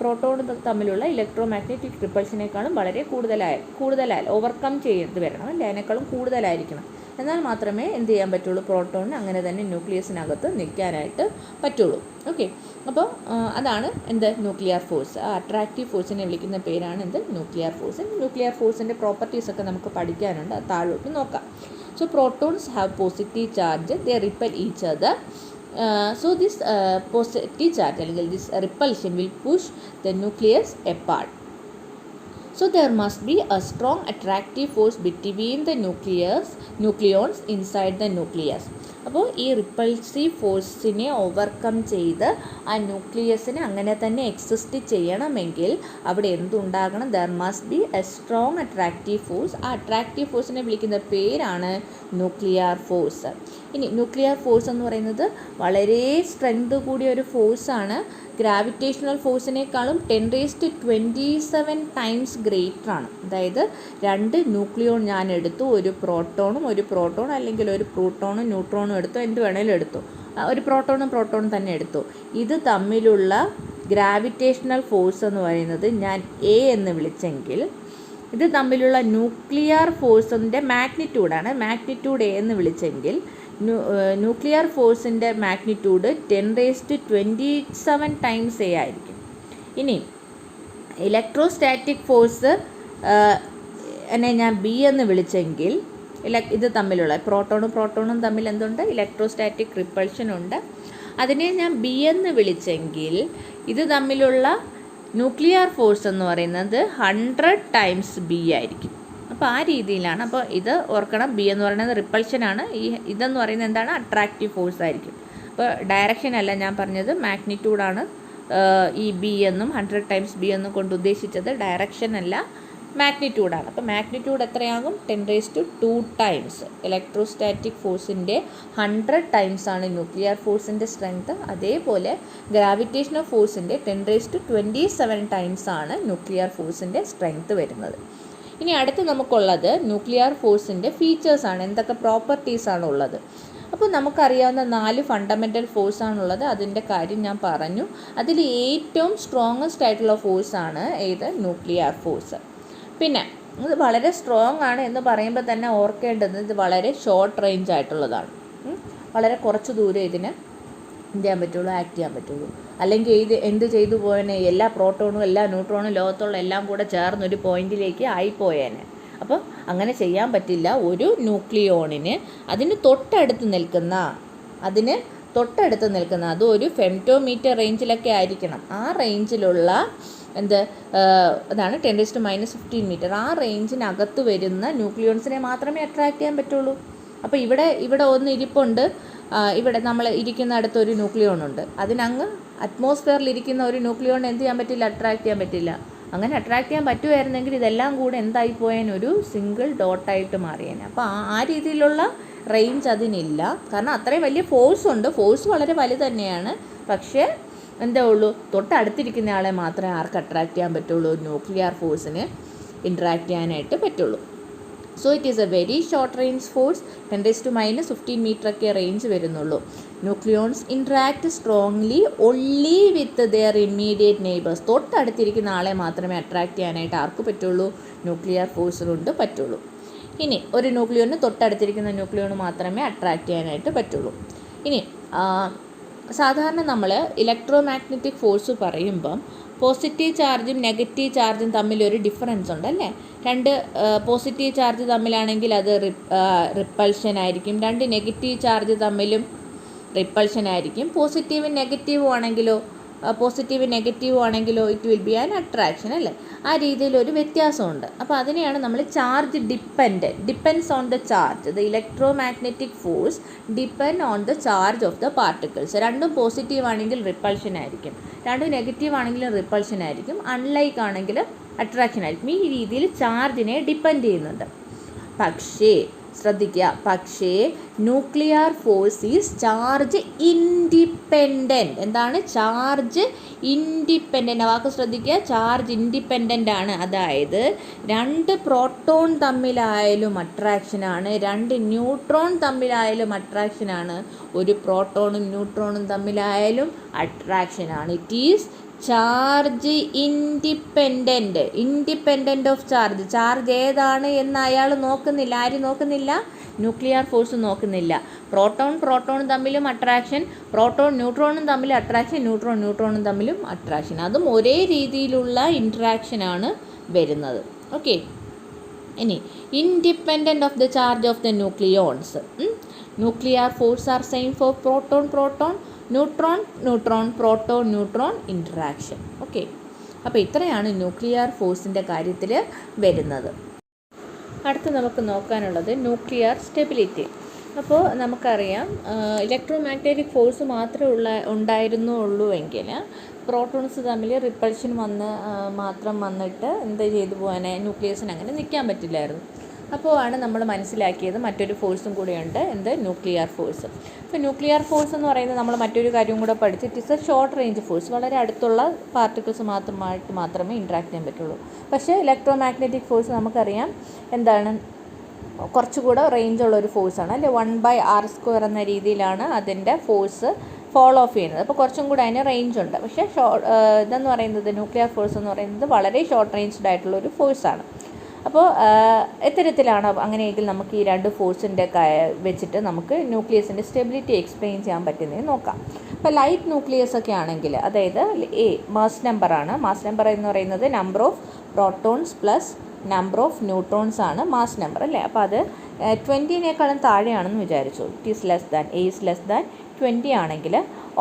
പ്രോട്ടോൺ തമ്മിലുള്ള ഇലക്ട്രോ മാഗ്നറ്റിക് റിപ്പൾഷനേക്കാളും വളരെ കൂടുതലായി ഓവർകം ചെയ്ത് വരണം, അല്ലേ? അതിനേക്കാളും കൂടുതലായിരിക്കണം. എന്നാൽ മാത്രമേ എന്ത് ചെയ്യാൻ പറ്റുള്ളൂ? പ്രോട്ടോണിന് അങ്ങനെ തന്നെ ന്യൂക്ലിയസിനകത്ത് നിൽക്കാനായിട്ട് പറ്റുള്ളൂ. ഓക്കെ, അപ്പോൾ അതാണ് എന്ത്? Nuclear force. ആ അട്രാക്റ്റീവ് ഫോഴ്സിനെ വിളിക്കുന്ന പേരാണ് എന്ത്? Nuclear force. ന്യൂക്ലിയർ ഫോഴ്സിൻ്റെ പ്രോപ്പർട്ടീസൊക്കെ നമുക്ക് പഠിക്കാനുണ്ട്, അത് താഴോട്ട് നോക്കാം. So protons have positive charge, they ripple each other. So this positive charge അല്ലെങ്കിൽ this repulsion will push the nucleus apart. So there must be a strong attractive force between the nucleons inside the nucleus. അപ്പോൾ ഈ repulsive ഫോഴ്സിനെ overcome ചെയ്ത് ആ ന്യൂക്ലിയസിനെ അങ്ങനെ തന്നെ exist ചെയ്യണമെങ്കിൽ അവിടെ എന്തുണ്ടാകണം? There must be a strong attractive force. ആ അട്രാക്റ്റീവ് ഫോഴ്സിനെ വിളിക്കുന്ന പേരാണ് ന്യൂക്ലിയർ ഫോഴ്സ്. ഇനി ന്യൂക്ലിയർ ഫോഴ്സ് എന്ന് പറയുന്നത് വളരെ സ്ട്രെങ്ത് കൂടിയ ഒരു ഫോഴ്സാണ്. ഗ്രാവിറ്റേഷണൽ ഫോഴ്സിനേക്കാളും 10⁻27 ടൈംസ് ഗ്രേറ്റർ ആണ്. അതായത് രണ്ട് ന്യൂക്ലിയോൺ ഞാൻ എടുത്തു, ഒരു പ്രോട്ടോൺ അല്ലെങ്കിൽ ഒരു പ്രോട്ടോണും ന്യൂട്രോണും എടുത്തു, എന്ത് വേണേലും എടുത്തു, ഒരു പ്രോട്ടോണും തന്നെ എടുത്തു. ഇത് തമ്മിലുള്ള ഗ്രാവിറ്റേഷണൽ ഫോഴ്സ് എന്ന് പറയുന്നത് ഞാൻ എ എന്ന് വിളിച്ചെങ്കിൽ ഇത് തമ്മിലുള്ള ന്യൂക്ലിയർ ഫോഴ്സിൻ്റെ മാഗ്നിറ്റ്യൂഡാണ്. മാഗ്നിറ്റ്യൂഡ് എ എന്ന് വിളിച്ചെങ്കിൽ ന്യൂക്ലിയർ ഫോഴ്സിൻ്റെ മാഗ്നിറ്റ്യൂഡ് 10⁻27 ടൈംസ് എ ആയിരിക്കും. ഇനി ഇലക്ട്രോസ്റ്റാറ്റിക് ഫോഴ്സ് എന്നെ ഞാൻ ബി എന്ന് വിളിച്ചെങ്കിൽ ഇത് തമ്മിലുള്ള പ്രോട്ടോണും തമ്മിൽ എന്തുണ്ട്? ഇലക്ട്രോസ്റ്റാറ്റിക് റിപ്പൾഷൻ ഉണ്ട്. അതിനെ ഞാൻ ബി എന്ന് വിളിച്ചെങ്കിൽ ഇത് തമ്മിലുള്ള ന്യൂക്ലിയർ ഫോഴ്സ് എന്ന് പറയുന്നത് 100 ടൈംസ് ബി ആയിരിക്കും. അപ്പോൾ ആ രീതിയിലാണ്. അപ്പോൾ ഇത് ഓർക്കണം, ബി എന്ന് പറയുന്നത് റിപ്പൾഷനാണ്, ഇതെന്ന് പറയുന്നത് എന്താണ്? അട്രാക്റ്റീവ് ഫോഴ്സ് ആയിരിക്കും. അപ്പോൾ ഡയറക്ഷൻ അല്ല ഞാൻ പറഞ്ഞത്, മാഗ്നിറ്റ്യൂഡാണ് ഈ ബി എന്നും 100 ടൈംസ് ബി എന്നും കൊണ്ട് ഉദ്ദേശിച്ചത്. ഡയറക്ഷൻ അല്ല, മാഗ്നിറ്റ്യൂഡാണ്. അപ്പോൾ മാഗ്നിറ്റ്യൂഡ് എത്രയാകും? 10⁻2 ടൈംസ്. ഇലക്ട്രോസ്റ്റാറ്റിക് ഫോഴ്സിൻ്റെ 100 ടൈംസ് ആണ് ന്യൂക്ലിയർ ഫോഴ്സിൻ്റെ സ്ട്രെങ്ത്. അതേപോലെ ഗ്രാവിറ്റേഷണൽ ഫോഴ്സിൻ്റെ 10⁻27 ടൈംസ് ആണ് ന്യൂക്ലിയർ ഫോഴ്സിൻ്റെ സ്ട്രെങ്ത് വരുന്നത്. ഇനി അടുത്ത് നമുക്കുള്ളത് ന്യൂക്ലിയർ ഫോഴ്സിൻ്റെ ഫീച്ചേഴ്സാണ്, എന്തൊക്കെ പ്രോപ്പർട്ടീസാണ് ഉള്ളത്. അപ്പോൾ നമുക്കറിയാവുന്ന 4 ഫണ്ടമെൻ്റൽ ഫോഴ്സാണുള്ളത്. അതിൻ്റെ കാര്യം ഞാൻ പറഞ്ഞു. അതിൽ ഏറ്റവും സ്ട്രോങ്ങസ്റ്റ് ആയിട്ടുള്ള ഫോഴ്സാണ് ഏത്? Nuclear force. പിന്നെ ഇത് വളരെ സ്ട്രോങ് ആണ് എന്ന് പറയുമ്പോൾ തന്നെ ഓർക്കേണ്ടത് ഇത് വളരെ ഷോർട്ട് റേഞ്ച് ആയിട്ടുള്ളതാണ്. വളരെ കുറച്ച് ദൂരം ഇതിന് എന്ത് ചെയ്യാൻ പറ്റുള്ളൂ? ആക്ട് ചെയ്യാൻ പറ്റുള്ളൂ. അല്ലെങ്കിൽ ഇത് എന്ത് ചെയ്തു പോയേനെ? എല്ലാ പ്രോട്ടോണും എല്ലാ ന്യൂട്രോണും ലോകത്തുള്ള എല്ലാം കൂടെ ചേർന്നൊരു പോയിന്റിലേക്ക് ആയിപ്പോയേനെ. അപ്പോൾ അങ്ങനെ ചെയ്യാൻ പറ്റില്ല. ഒരു ന്യൂക്ലിയോണിന് അതിന് തൊട്ടടുത്ത് നിൽക്കുന്ന അത് ഒരു ഫെംറ്റോമീറ്റർ റേഞ്ചിലൊക്കെ ആയിരിക്കണം. ആ റേഞ്ചിലുള്ള അതാണ് 10⁻15 മീറ്റർ. ആ റേഞ്ചിനകത്ത് വരുന്ന ന്യൂക്ലിയോൺസിനെ മാത്രമേ അട്രാക്റ്റ് ചെയ്യാൻ പറ്റുള്ളൂ. അപ്പോൾ ഇവിടെ ഒന്ന് ഇരിപ്പുണ്ട്, ഇവിടെ നമ്മൾ ഇരിക്കുന്ന അടുത്തൊരു ന്യൂക്ലിയോൺ ഉണ്ട്. അതിനങ്ങ് അറ്റ്മോസ്ഫിയറിൽ ഇരിക്കുന്ന ഒരു ന്യൂക്ലിയോൺ എന്ത് ചെയ്യാൻ പറ്റില്ല? അട്രാക്റ്റ് ചെയ്യാൻ പറ്റില്ല. അങ്ങനെ അട്രാക്റ്റ് ചെയ്യാൻ പറ്റുമായിരുന്നെങ്കിൽ ഇതെല്ലാം കൂടെ എന്തായിപ്പോയേനെ? ഒരു സിംഗിൾ ഡോട്ടായിട്ട് മാറിയേനെ. അപ്പോൾ ആ രീതിയിലുള്ള റേഞ്ച് അതിനില്ല. കാരണം അത്രയും വലിയ ഫോഴ്സ് വളരെ വലുത് തന്നെയാണ്. പക്ഷേ എന്താ ഉള്ളൂ? തൊട്ടടുത്തിരിക്കുന്ന ആളെ മാത്രമേ ആർക്ക് അട്രാക്റ്റ് ചെയ്യാൻ പറ്റുള്ളൂ? ന്യൂക്ലിയർ ഫോഴ്സിന് ഇൻട്രാക്ട് ചെയ്യാനായിട്ട് പറ്റുള്ളൂ. So it is a very short range force. 10⁻15 മീറ്ററൊക്കെ റേഞ്ച് വരുന്നുള്ളൂ. Nucleons interact strongly only with their immediate neighbours. തൊട്ടടുത്തിരിക്കുന്ന ആളെ മാത്രമേ അട്രാക്ട് ചെയ്യാനായിട്ട് ആർക്ക് പറ്റുള്ളൂ? ന്യൂക്ലിയർ ഫോഴ്സിനുണ്ട് പറ്റുള്ളൂ. ഇനി ഒരു ന്യൂക്ലിയോണിന് തൊട്ടടുത്തിരിക്കുന്ന ന്യൂക്ലിയോണ് മാത്രമേ അട്രാക്ട് ചെയ്യാനായിട്ട് പറ്റുള്ളൂ. ഇനി സാധാരണ നമ്മൾ ഇലക്ട്രോ മാഗ്നറ്റിക് ഫോഴ്സ് പറയുമ്പം പോസിറ്റീവ് ചാർജും നെഗറ്റീവ് ചാർജും തമ്മിലൊരു ഡിഫറൻസ് ഉണ്ട് അല്ലേ. രണ്ട് പോസിറ്റീവ് ചാർജ് തമ്മിലാണെങ്കിൽ അത് റിപ്പൾഷൻ ആയിരിക്കും, രണ്ട് നെഗറ്റീവ് ചാർജ് തമ്മിലും റിപ്പൾഷൻ ആയിരിക്കും. പോസിറ്റീവും നെഗറ്റീവും ആണെങ്കിലോ it will be an attraction അല്ലേ. ആ രീതിയിലൊരു വ്യത്യാസമുണ്ട്. അപ്പോൾ അതിനെയാണ് നമ്മൾ charge depends on the charge. The electro magnetic force depend on the charge of the particles. രണ്ടും പോസിറ്റീവ് ആണെങ്കിൽ റിപ്പൾഷൻ ആയിരിക്കും, രണ്ടും നെഗറ്റീവ് ആണെങ്കിലും റിപ്പൾഷൻ ആയിരിക്കും, അൺലൈക്ക് ആണെങ്കിൽ അട്രാക്ഷൻ ആയിരിക്കും. ഈ രീതിയിൽ ചാർജിനെ ഡിപ്പെൻഡ് ചെയ്യുന്നുണ്ട്. പക്ഷേ nuclear force is charge independent. എന്താണ് ചാർജ് ഇൻഡിപെൻഡൻ്റ്? വാക്ക് ശ്രദ്ധിക്കുക, ചാർജ് ഇൻഡിപെൻഡൻ്റ് ആണ്. അതായത് രണ്ട് പ്രോട്ടോൺ തമ്മിലായാലും അട്രാക്ഷനാണ്, രണ്ട് ന്യൂട്രോൺ തമ്മിലായാലും അട്രാക്ഷനാണ്, ഒരു പ്രോട്ടോണും ന്യൂട്രോണും തമ്മിലായാലും അട്രാക്ഷനാണ്. It is charge independent of charge. Charge ഏതാണ് എന്ന് അയാൾ നോക്കുന്നില്ല. ആര് നോക്കുന്നില്ല? ന്യൂക്ലിയർ ഫോഴ്സ് നോക്കുന്നില്ല. പ്രോട്ടോണും തമ്മിലും അട്രാക്ഷൻ, പ്രോട്ടോൺ ന്യൂട്രോണും തമ്മിൽ അട്രാക്ഷൻ, ന്യൂട്രോണും തമ്മിലും അട്രാക്ഷൻ. അതും ഒരേ രീതിയിലുള്ള ഇൻട്രാക്ഷനാണ് വരുന്നത്. ഓക്കെ. ഇനി independent of the charge of the nucleons. Nuclear force are same for proton, neutron, proton interaction. Okay. അപ്പോൾ ഇത്രയാണ് ന്യൂക്ലിയർ ഫോഴ്സിൻ്റെ കാര്യത്തിൽ വരുന്നത്. അടുത്ത് നമുക്ക് നോക്കാനുള്ളത് ന്യൂക്ലിയർ സ്റ്റെബിലിറ്റി. അപ്പോൾ നമുക്കറിയാം ഇലക്ട്രോ മാഗ്നറ്റിക് ഫോഴ്സ് മാത്രമേ ഉണ്ടായിരുന്നുള്ളൂ എങ്കിൽ പ്രോട്ടോൺസ് തമ്മിൽ റിപ്പൾഷൻ മാത്രം വന്നിട്ട് എന്ത് ചെയ്തു പോകാനെ ന്യൂക്ലിയസിന് അങ്ങനെ നിൽക്കാൻ പറ്റില്ലായിരുന്നു. അപ്പോൾ ആണ് നമ്മൾ മനസ്സിലാക്കിയത് മറ്റൊരു ഫോഴ്സും കൂടെയുണ്ട്, ന്യൂക്ലിയർ ഫോഴ്സ്. അപ്പോൾ ന്യൂക്ലിയർ ഫോഴ്സ് എന്ന് പറയുന്നത് നമ്മൾ മറ്റൊരു കാര്യവും കൂടെ പഠിച്ച് it is A short range force. വളരെ അടുത്തുള്ള പാർട്ടിക്കിൾസ് മാത്രമേ ഇൻട്രാക്ട് ചെയ്യാൻ പറ്റുള്ളൂ. പക്ഷേ ഇലക്ട്രോ മാഗ്നറ്റിക് ഫോഴ്സ് നമുക്കറിയാം എന്താണ്, കുറച്ചുകൂടെ റേഞ്ചുള്ള ഒരു ഫോഴ്സാണ് അല്ലേ. 1/r² എന്ന രീതിയിലാണ് അതിൻ്റെ ഫോഴ്സ് ഫോളോ ഓഫ് ചെയ്യുന്നത്. അപ്പോൾ കുറച്ചും കൂടെ അതിന് റേഞ്ച് ഉണ്ട്. പക്ഷേ ഇതെന്ന് പറയുന്നത് ന്യൂക്ലിയർ ഫോഴ്സ് എന്ന് പറയുന്നത് വളരെ ഷോർട്ട് റേഞ്ച്ഡ് ആയിട്ടുള്ള ഒരു ഫോഴ്സാണ്. അപ്പോൾ എത്തരത്തിലാണ് അങ്ങനെയെങ്കിൽ നമുക്ക് ഈ രണ്ട് ഫോഴ്സിൻ്റെ വെച്ചിട്ട് നമുക്ക് ന്യൂക്ലിയസിൻ്റെ സ്റ്റെബിലിറ്റി എക്സ്പ്ലെയിൻ ചെയ്യാൻ പറ്റുന്നതെന്ന് നോക്കാം. അപ്പോൾ ലൈറ്റ് ന്യൂക്ലിയസ് ഒക്കെ ആണെങ്കിൽ, അതായത് മാസ് നമ്പറാണ്. മാസ് നമ്പർ എന്ന് പറയുന്നത് number of protons plus number of neutrons ആണ് മാസ് നമ്പർ അല്ലേ. അപ്പോൾ അത് 20-നേക്കാളും താഴെയാണെന്ന് വിചാരിച്ചു. A is less than 20 ആണെങ്കിൽ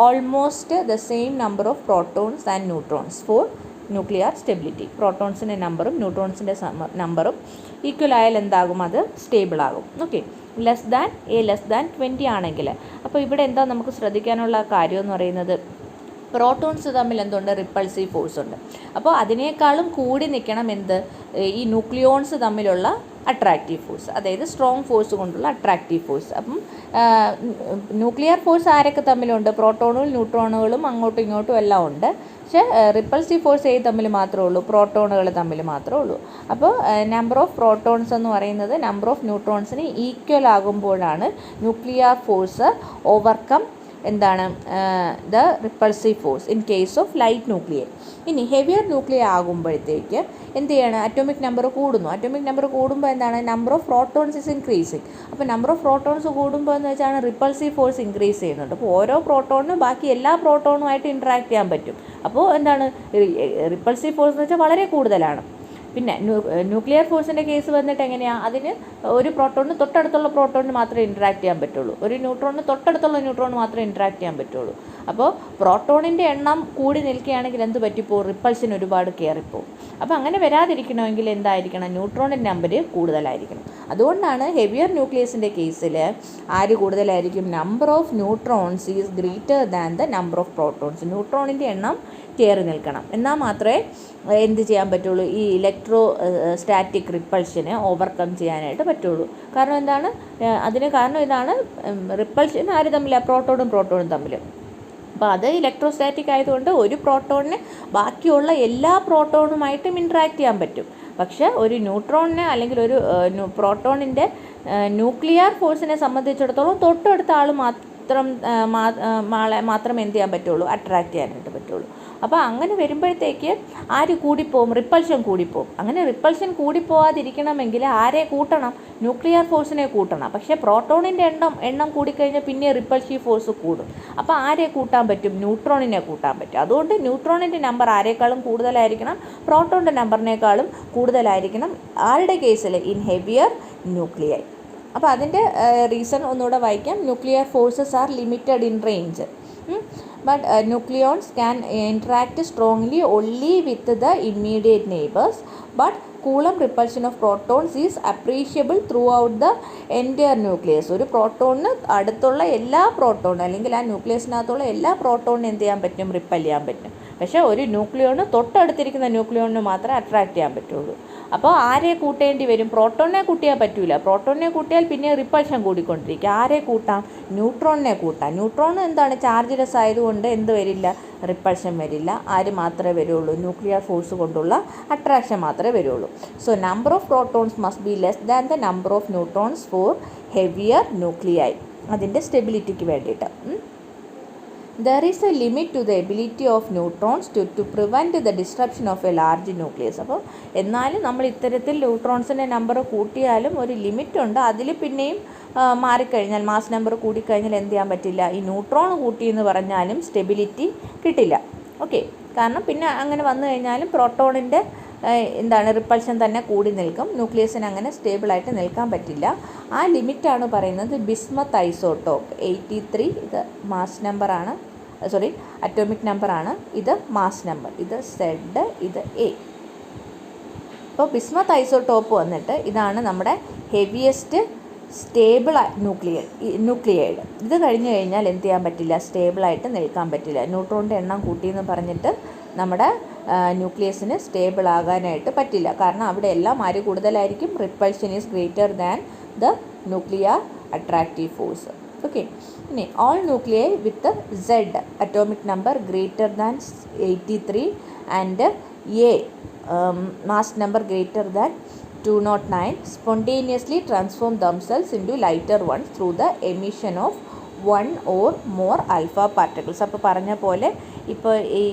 almost the same number of protons and neutrons for nuclear stability. പ്രോട്ടോൺസിൻ്റെ നമ്പറും ന്യൂട്രോൺസിൻ്റെ നമ്പറും ഈക്വൽ ആയാൽ എന്താകും? അത് സ്റ്റേബിൾ ആകും. ഓക്കെ. ലെസ് ദാൻ 20 ആണെങ്കിൽ, അപ്പോൾ ഇവിടെ എന്താ നമുക്ക് ശ്രദ്ധിക്കാനുള്ള കാര്യം എന്ന് പറയുന്നത്, പ്രോട്ടോൺസ് തമ്മിൽ എന്തുണ്ട്? റിപ്പൾസീവ് ഫോഴ്സ് ഉണ്ട്. അപ്പോൾ അതിനേക്കാളും കൂടി നിൽക്കണം ഈ ന്യൂക്ലിയോൺസ് തമ്മിലുള്ള അട്രാക്റ്റീവ് ഫോഴ്സ്, അതായത് സ്ട്രോങ് ഫോഴ്സ് കൊണ്ടുള്ള അട്രാക്റ്റീവ് ഫോഴ്സ്. അപ്പം ന്യൂക്ലിയർ ഫോഴ്സ് ആരൊക്കെ തമ്മിലുണ്ട്? പ്രോട്ടോണും ന്യൂട്രോണുകളും അങ്ങോട്ടും ഇങ്ങോട്ടും എല്ലാം ഉണ്ട്. പക്ഷേ റിപ്പൾസീവ് ഫോഴ്സ് തമ്മിൽ മാത്രമേ ഉള്ളൂ, പ്രോട്ടോണുകൾ തമ്മിൽ മാത്രമേ ഉള്ളൂ. അപ്പോൾ നമ്പർ ഓഫ് പ്രോട്ടോൺസ് എന്ന് പറയുന്നത് നമ്പർ ഓഫ് ന്യൂട്രോൺസിന് ഈക്വൽ ആകുമ്പോഴാണ് nuclear force overcome the repulsive force in case of light nuclear. ഇനി ഹെവിയർ ന്യൂക്ലിയർ ആകുമ്പോഴത്തേക്ക് എന്ത് ചെയ്യണം? അറ്റോമിക് നമ്പർ കൂടുന്നു. അറ്റോമിക് നമ്പർ കൂടുമ്പോൾ എന്താണ്? Number of protons is increasing. അപ്പോൾ നമ്പർ ഓഫ് പ്രോട്ടോൺസ് കൂടുമ്പോൾ എന്ന് വെച്ചാൽ റിപ്പൾസീവ് ഫോഴ്സ് ഇൻക്രീസ് ചെയ്യുന്നുണ്ട്. അപ്പോൾ ഓരോ പ്രോട്ടോണിനും ബാക്കി എല്ലാ പ്രോട്ടോണുമായിട്ട് ഇൻട്രാക്ട് ചെയ്യാൻ പറ്റും. അപ്പോൾ എന്താണ്? റിപ്പൾസീവ് ഫോഴ്സ് എന്ന് വെച്ചാൽ വളരെ കൂടുതലാണ്. പിന്നെ ന്യൂക്ലിയർ ഫോഴ്സിൻ്റെ കേസ് വന്നിട്ട് എങ്ങനെയാണ്? അതിന് ഒരു പ്രോട്ടോണിന് തൊട്ടടുത്തുള്ള പ്രോട്ടോണിന് മാത്രമേ ഇൻട്രാക്ട് ചെയ്യാൻ പറ്റുള്ളൂ, ഒരു ന്യൂട്രോണിന് തൊട്ടടുത്തുള്ള ന്യൂട്രോണിന് മാത്രമേ ഇൻട്രാക്ട് ചെയ്യാൻ പറ്റുള്ളൂ. അപ്പോൾ പ്രോട്ടോണിൻ്റെ എണ്ണം കൂടി നിൽക്കുകയാണെങ്കിൽ എന്ത് പറ്റിപ്പോവും? റിപ്പൾഷൻ ഒരുപാട് കയറിപ്പോവും. അപ്പോൾ അങ്ങനെ വരാതിരിക്കണമെങ്കിൽ എന്തായിരിക്കണം? ന്യൂട്രോണിൻ്റെ നമ്പർ കൂടുതലായിരിക്കണം. അതുകൊണ്ടാണ് ഹെവിയർ ന്യൂക്ലിയസിൻ്റെ കേസിൽ ആര് കൂടുതലായിരിക്കും? Number of neutrons is greater than the number of protons. ന്യൂട്രോണിൻ്റെ എണ്ണം കയറി നിൽക്കണം, എന്നാൽ മാത്രമേ എന്ത് ചെയ്യാൻ പറ്റുള്ളൂ? ഈ ഇലക്ട്രോ സ്റ്റാറ്റിക് റിപ്പൾഷനെ ഓവർകം ചെയ്യാനായിട്ട് പറ്റുള്ളൂ. കാരണം എന്താണ്? അതിന് കാരണം ഇതാണ്, റിപ്പൾഷൻ ആര് തമ്മിലാണ്? പ്രോട്ടോണും തമ്മിൽ. അപ്പോൾ അത് ഇലക്ട്രോസ്റ്റാറ്റിക് ആയതുകൊണ്ട് ഒരു പ്രോട്ടോണിന് ബാക്കിയുള്ള എല്ലാ പ്രോട്ടോണുമായിട്ടും ഇൻട്രാക്ട് ചെയ്യാൻ പറ്റും. പക്ഷേ ഒരു ന്യൂട്രോണിനെ അല്ലെങ്കിൽ ഒരു പ്രോട്ടോണിൻ്റെ ന്യൂക്ലിയർ ഫോഴ്സിനെ സംബന്ധിച്ചിടത്തോളം തൊട്ടടുത്ത ആൾ ഇത്രം മാത്രം എന്ത് ചെയ്യാൻ പറ്റുള്ളൂ, അട്രാക്റ്റ് ചെയ്യാനായിട്ട് പറ്റുള്ളൂ. അപ്പോൾ അങ്ങനെ വരുമ്പോഴത്തേക്ക് ആര് കൂടിപ്പോവും, റിപ്പൾഷൻ കൂടിപ്പോവും. അങ്ങനെ റിപ്പൾഷൻ കൂടിപ്പോവാതിരിക്കണമെങ്കിൽ ആരെ കൂട്ടണം, ന്യൂക്ലിയർ ഫോഴ്സിനെ കൂട്ടണം. പക്ഷേ പ്രോട്ടോണിൻ്റെ എണ്ണം കൂടിക്കഴിഞ്ഞാൽ പിന്നെ റിപ്പൾസീവ് ഫോഴ്സ് കൂടും. അപ്പോൾ ആരെ കൂട്ടാൻ പറ്റും, ന്യൂട്രോണിനെ കൂട്ടാൻ പറ്റും. അതുകൊണ്ട് ന്യൂട്രോണിൻ്റെ നമ്പർ ആരെക്കാളും കൂടുതലായിരിക്കണം, പ്രോട്ടോണിൻ്റെ നമ്പറിനേക്കാളും കൂടുതലായിരിക്കണം. ആരുടെ കേസിൽ, ഇൻ ഹെവിയർ ന്യൂക്ലിയൈ. അപ്പോൾ അതിൻ്റെ റീസൺ ഒന്നുകൂടെ വായിക്കാം. Nuclear forces are limited in range, but nucleons can interact strongly only with the immediate neighbors, but Coulomb repulsion of protons is appreciable throughout the entire nucleus. ഒരു പ്രോട്ടോണിന് അടുത്തുള്ള എല്ലാ പ്രോട്ടോണിനും അല്ലെങ്കിൽ ആ ന്യൂക്ലിയസിനകത്തുള്ള എല്ലാ പ്രോട്ടോണിനും എന്ത് ചെയ്യാൻ പറ്റും, റിപ്പൽ ചെയ്യാൻ പറ്റും. പക്ഷേ ഒരു ന്യൂക്ലിയോണ് തൊട്ടടുത്തിരിക്കുന്ന ന്യൂക്ലിയോണിന് മാത്രമേ അട്രാക്റ്റ് ചെയ്യാൻ പറ്റുള്ളൂ. അപ്പോൾ ആരെ കൂട്ടേണ്ടി വരും, പ്രോട്ടോണിനെ കൂട്ടിയാൽ പറ്റില്ല. പ്രോട്ടോണിനെ കൂട്ടിയാൽ പിന്നെ റിപ്പൾഷൻ കൂടിക്കൊണ്ടിരിക്കുക. ആരെ കൂട്ടാം, ന്യൂട്രോണിനെ കൂട്ടാം. ന്യൂട്രോൺ എന്താണ്, ചാർജ്ലെസ് ആയതുകൊണ്ട് എന്ത് വരില്ല, റിപ്പൾഷൻ വരില്ല. ആര് മാത്രമേ വരുള്ളൂ, ന്യൂക്ലിയർ ഫോഴ്സ് കൊണ്ടുള്ള അട്രാക്ഷൻ മാത്രമേ വരുള്ളൂ. So number of protons must be less than the number of neutrons for heavier nuclei. അതിൻ്റെ സ്റ്റെബിലിറ്റിക്ക് വേണ്ടിയിട്ട്. There is a limit to the ability of neutrons to prevent the disruption of a large nucleus. അപ്പോൾ എന്നാലും നമ്മൾ ഇത്തരത്തിൽ ന്യൂട്രോൺസിൻ്റെ number കൂട്ടിയാലും ഒരു limit ഉണ്ട്. അതിൽ പിന്നെയും മാറിക്കഴിഞ്ഞാൽ, മാസ് നമ്പർ കൂടിക്കഴിഞ്ഞാൽ എന്ത് ചെയ്യാൻ പറ്റില്ല, ഈ ന്യൂട്രോൺ കൂട്ടി എന്ന് പറഞ്ഞാലും സ്റ്റെബിലിറ്റി കിട്ടില്ല. ഓക്കെ, കാരണം പിന്നെ അങ്ങനെ വന്നു കഴിഞ്ഞാലും പ്രോട്ടോണിൻ്റെ റിപ്പൾഷൻ തന്നെ കൂടി നിൽക്കും. ന്യൂക്ലിയസിന് അങ്ങനെ സ്റ്റേബിളായിട്ട് നിൽക്കാൻ പറ്റില്ല. ആ ലിമിറ്റാണ് പറയുന്നത് ബിസ്മത്ത് ഐസോട്ടോപ്പ് 83. ഇത് മാസ് നമ്പറാണ്, സോറി അറ്റോമിക് നമ്പറാണ്. ഇത് മാസ് നമ്പർ, ഇത് Z, ഇത് A. അപ്പോൾ ബിസ്മത്ത് ഐസോട്ടോപ്പ് വന്നിട്ട് ഇതാണ് നമ്മുടെ ഹെവിയസ്റ്റ് സ്റ്റേബിൾ ന്യൂക്ലിയൈഡ്. ഇത് കഴിഞ്ഞ് കഴിഞ്ഞാൽ എന്ത് ചെയ്യാൻ പറ്റില്ല, സ്റ്റേബിളായിട്ട് നിൽക്കാൻ പറ്റില്ല. ന്യൂട്രോണിൻ്റെ എണ്ണം കൂട്ടിയെന്ന് പറഞ്ഞിട്ട് നമ്മുടെ ന്യൂക്ലിയസിന് സ്റ്റേബിൾ ആകാനായിട്ട് പറ്റില്ല. കാരണം അവിടെ എല്ലാം ആര് കൂടുതലായിരിക്കും, repulsion is greater than the nuclear attractive force. Okay, ഇനി all nuclei with Z atomic number greater than 83 and A mass number greater than 209 spontaneously transform themselves into lighter ones through the emission of one or more alpha particles. അപ്പോൾ പറഞ്ഞ പോലെ ഇപ്പോൾ ഈ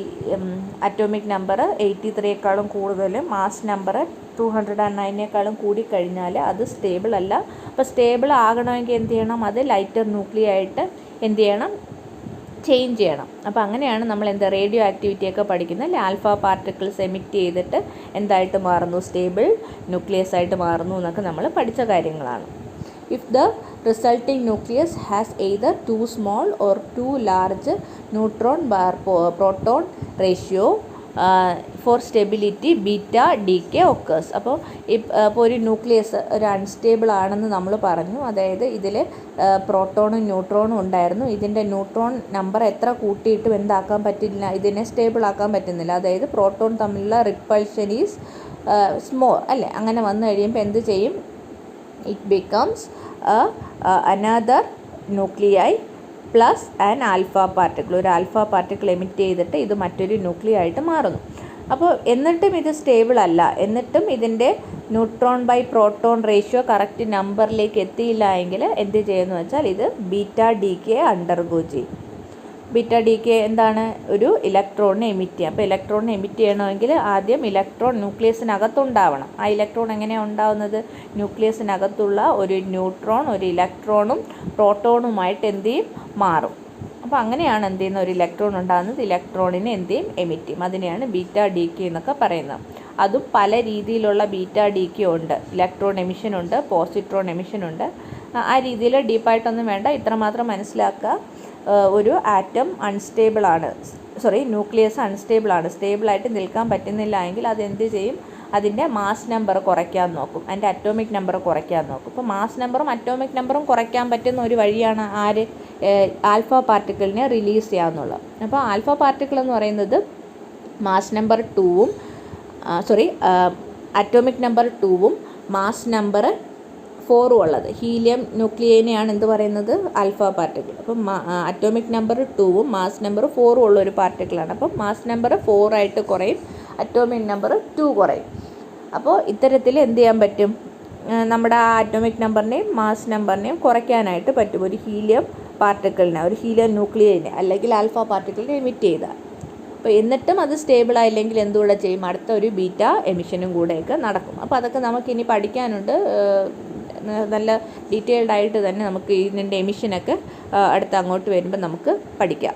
atomic number 83യേക്കാളും കൂടുതൽ mass number 209യേക്കാളും കൂടിക്കഴിഞ്ഞാൽ അത് stable അല്ല. അപ്പോൾ സ്റ്റേബിൾ ആകണമെങ്കിൽ എന്ത് ചെയ്യണം, അത് ലൈറ്റർ ന്യൂക്ലിയർ ആയിട്ട് എന്ത് ചെയ്യണം, ചേഞ്ച് ചെയ്യണം. അപ്പോൾ അങ്ങനെയാണ് നമ്മൾ റേഡിയോ ആക്ടിവിറ്റിയൊക്കെ പഠിക്കുന്നത്. ആൽഫ പാർട്ടിക്കിൾസ് എമിറ്റ് ചെയ്തിട്ട് എന്തായിട്ട് മാറുന്നു, സ്റ്റേബിൾ ന്യൂക്ലിയസ് ആയിട്ട് മാറുന്നു എന്നൊക്കെ നമ്മൾ പഠിച്ച കാര്യങ്ങളാണ്. If the resulting nucleus has either too small or too large neutron proton ratio for stability beta decay occurs. അപ്പോൾ ഒരു ന്യൂക്ലിയസ് ഒരു അൺസ്റ്റേബിൾ ആണെന്ന് നമ്മൾ പറഞ്ഞു. അതായത് ഇതിൽ പ്രോട്ടോണും ന്യൂട്രോണും ഉണ്ടായിരുന്നു. ഇതിൻ്റെ ന്യൂട്രോൺ നമ്പർ എത്ര കൂട്ടിയിട്ടും എന്താക്കാൻ പറ്റില്ല, ഇതിനെ സ്റ്റേബിൾ ആക്കാൻ പറ്റുന്നില്ല. അതായത് പ്രോട്ടോൺ തമ്മിലുള്ള റിപ്പൾഷൻ ഈസ് സ്മോൾ അല്ലേ. അങ്ങനെ വന്നു കഴിയുമ്പോൾ എന്ത് ചെയ്യും, it becomes another nuclei plus an alpha particle. ഒരു ആൽഫ പാർട്ടിക്കിൾ എമിറ്റ് ചെയ്തിട്ട് ഇത് മറ്റൊരു ന്യൂക്ലിയർ ആയിട്ട് മാറുന്നു. അപ്പോൾ എന്നിട്ടും ഇത് സ്റ്റേബിൾ അല്ല, എന്നിട്ടും ഇതിൻ്റെ neutron by proton ratio correct നമ്പറിലേക്ക് എത്തിയില്ല എങ്കിൽ എന്ത് ചെയ്യുമെന്ന് വെച്ചാൽ ഇത് ബീറ്റ ഡീക്കെ അണ്ടർഗോ ചെയ്യും. ബീറ്റ ഡീക്കെ എന്താണ്, ഒരു ഇലക്ട്രോണിനെ എമിറ്റ് ചെയ്യുക. അപ്പോൾ ഇലക്ട്രോണിനെ എമിറ്റ് ചെയ്യണമെങ്കിൽ ആദ്യം ഇലക്ട്രോൺ ന്യൂക്ലിയസിനകത്തുണ്ടാവണം. ആ ഇലക്ട്രോൺ എങ്ങനെയാണ് ഉണ്ടാവുന്നത്, ന്യൂക്ലിയസിനകത്തുള്ള ഒരു ന്യൂട്രോൺ ഒരു ഇലക്ട്രോണും പ്രോട്ടോണുമായിട്ട് എന്ത് ചെയ്യും, മാറും. അപ്പോൾ അങ്ങനെയാണ് എന്ത് ചെയ്യുന്ന ഒരു ഇലക്ട്രോൺ ഉണ്ടാകുന്നത്. ഇലക്ട്രോണിനെ എന്ത് ചെയ്യും, എമിറ്റ് ചെയ്യും. അതിനെയാണ് ബീറ്റ ഡീക്കെ എന്നൊക്കെ പറയുന്നത്. അതും പല രീതിയിലുള്ള ബീറ്റ ഡീക്കെ ഉണ്ട്. ഇലക്ട്രോൺ എമിഷൻ ഉണ്ട്, പോസിട്രോൺ എമിഷൻ ഉണ്ട്. ആ രീതിയിൽ ഡീപ്പായിട്ടൊന്നും വേണ്ട, ഇത്രമാത്രം മനസ്സിലാക്കുക. ഒരു ആറ്റം അൺസ്റ്റേബിളാണ്, ന്യൂക്ലിയസ് അൺസ്റ്റേബിളാണ്, സ്റ്റേബിളായിട്ട് നിൽക്കാൻ പറ്റുന്നില്ല എങ്കിൽ അതെന്ത് ചെയ്യും, അതിൻ്റെ മാസ് നമ്പർ കുറയ്ക്കാൻ നോക്കും, അതിൻ്റെ അറ്റോമിക് നമ്പർ കുറയ്ക്കാൻ നോക്കും. ഇപ്പോൾ മാസ് നമ്പറും അറ്റോമിക് നമ്പറും കുറയ്ക്കാൻ പറ്റുന്ന ഒരു വഴിയാണ് ആൽഫ പാർട്ടിക്കിളിനെ റിലീസ് ചെയ്യാമെന്നുള്ളത്. അപ്പോൾ ആൽഫ പാർട്ടിക്കിൾ എന്ന് പറയുന്നത് മാസ് നമ്പർ 2ഉം അറ്റോമിക് നമ്പർ 2ഉം മാസ് നമ്പർ 4 ഉള്ളത് ഹീലിയം ന്യൂക്ലിയനെയാണ് എന്ത് പറയുന്നത്, ആൽഫ പാർട്ടിക്കിൾ. അപ്പം അറ്റോമിക് നമ്പർ 2ഉം മാസ് നമ്പർ 4ഉം ഉള്ള ഒരു പാർട്ടിക്കിളാണ്. അപ്പം മാസ് നമ്പർ 4 ആയിട്ട് കുറയും, അറ്റോമിക് നമ്പർ 2 കുറയും. അപ്പോൾ ഇത്തരത്തിൽ എന്ത് ചെയ്യാൻ പറ്റും, നമ്മുടെ ആ അറ്റോമിക് നമ്പറിനെയും മാസ് നമ്പറിനെയും കുറയ്ക്കാനായിട്ട് പറ്റും. ഒരു ഹീലിയം പാർട്ടിക്കിളിനെ, ഒരു ഹീലിയം ന്യൂക്ലിയസിനെ അല്ലെങ്കിൽ ആൽഫ പാർട്ടിക്കിളിനെ എമിറ്റ് ചെയ്താൽ, അപ്പോൾ എന്നിട്ടും അത് സ്റ്റേബിൾ ആയില്ലെങ്കിൽ എന്തുകൂടെ ചെയ്യും, അടുത്ത ഒരു ബീറ്റ എമിഷനും കൂടെയൊക്കെ നടക്കും. അപ്പോൾ അതൊക്കെ നമുക്കിനി പഠിക്കാനുണ്ട്. നല്ല ഡീറ്റെയിൽഡ് ആയിട്ട് തന്നെ നമുക്ക് ഇതിൻ്റെ എമിഷനൊക്കെ അടുത്ത് അങ്ങോട്ട് വരുമ്പോൾ നമുക്ക് പഠിക്കാം.